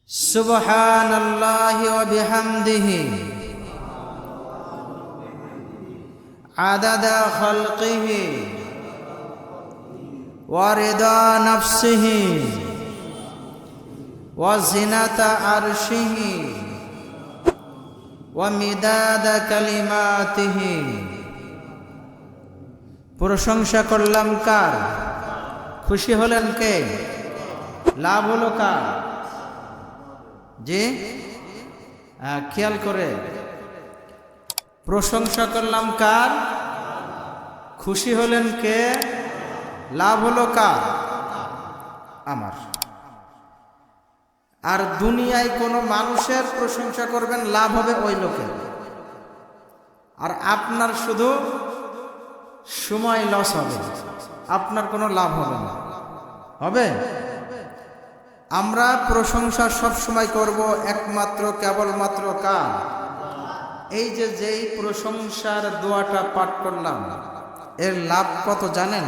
সুবহানাল্লাহি ওয়া বিহামদিহি আদাদা খালকিহি ওয়া রিদা নাফসিহি ওয়া জিনাতা আরশিহি ওয়া মিদাদা কালিমাতিহি। প্রশংসা করলাম কার? খুশি হলেন কে? লাভ হলো কার? জি খেয়াল করে, প্রশংসা করলাম কার? খুশি হলেন কে? লাভ হলো কার? আমার। আর দুনিয়ায় কোনো মানুষের প্রশংসা করবেন, লাভ হবে ওই লোকের, আর আপনার শুধু সময় লস হবে, আপনার কোনো লাভ হবে না। হবে? আমরা প্রশংসা সব সময় করব একমাত্র কেবলমাত্র কার? এই যে যেই প্রশংসার দোয়াটা পাঠ করলাম, এর লাভ কত জানেন?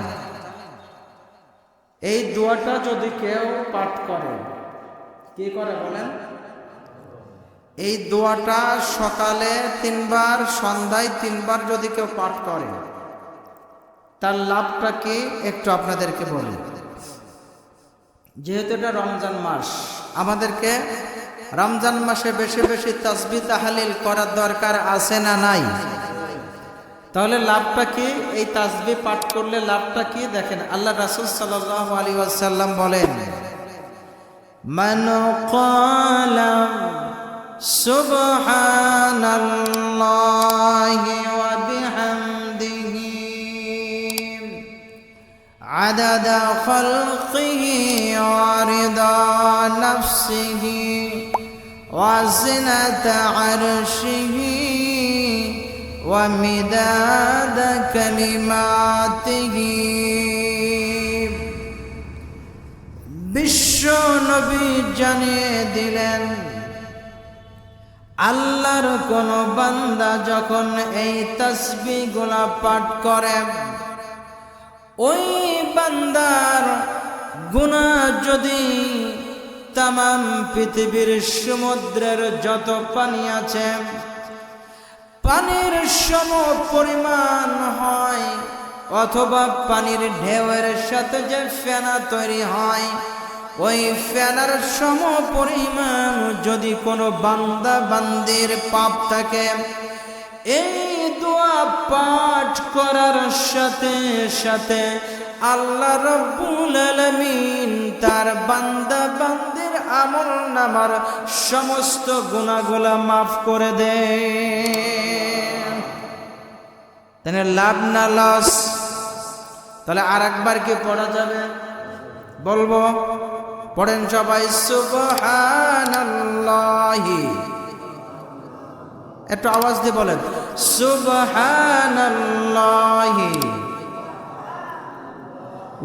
এই দোয়াটা যদি কেউ পাঠ করে, কি করে বলেন? এই দোয়াটা সকালে 3 বার, সন্ধ্যায় 3 বার যদি কেউ পাঠ করে, তার লাভটা কি একটু আপনাদেরকে বলি। যেহেতু এটা রমজান মাস, আমাদেরকে রমজান মাসে বেশি বেশি তাসবিহ তাহলিল করার দরকার আছে না নাই? তাহলে লাভটা কি? এই তাসবিহ পাঠ করলে লাভটা কি দেখেন। আল্লাহ রাসূল সাল্লাল্লাহু আলাইহি ওয়াসাল্লাম বলেন, মান ক্বালা সুবহানাল্লাহি ওয়া বিহামদিহি আদাদা খালকিহি ওয়া রিদা নাফসিহি ওয়া জিনাতা আরশিহি ওয়া মিদাদা কালিমাতিহি। বিশ্ব নবী জানিয়ে দিলেন, আল্লাহর কোন বান্দা যখন এই তাসবিহগুলা পাঠ করে, ওই বান্দার গুনাহ যদি তামাম পৃথিবীর সমুদ্রের যত পানি আছে, পানির সম পরিমাণ হয়, অথবা পানির ঢেউয়ের সাথে যে ফেনা তৈরি হয়, ওই ফেনার সম পরিমাণ যদি কোনো বান্দা বান্দির পাপ থাকে, এই দোয়া পাঠ করার সাথে সাথে আল্লাহ রাব্বুল আলামিন তার বান্দা বান্দির আমল নামার সমস্ত গুনাহগুলো মাফ করে দেন। তাহলে লাভ না লস? তাহলে আর একবার কি পড়া যাবে? বলবো, পড়েন সবাই, সুবহানাল্লাহি। একটু আওয়াজ দিয়ে বলেন, সুবহানাল্লাহি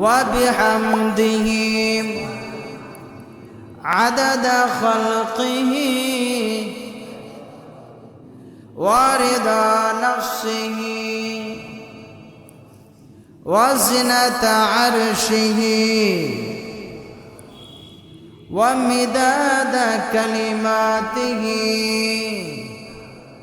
ওয়া বিহামদিহি আদাদা খালকিহি ওয়া রিদা নাফসিহি ওয়া জিনাতা আরশিহি ওয়া মিদাদা কালিমাতিহি।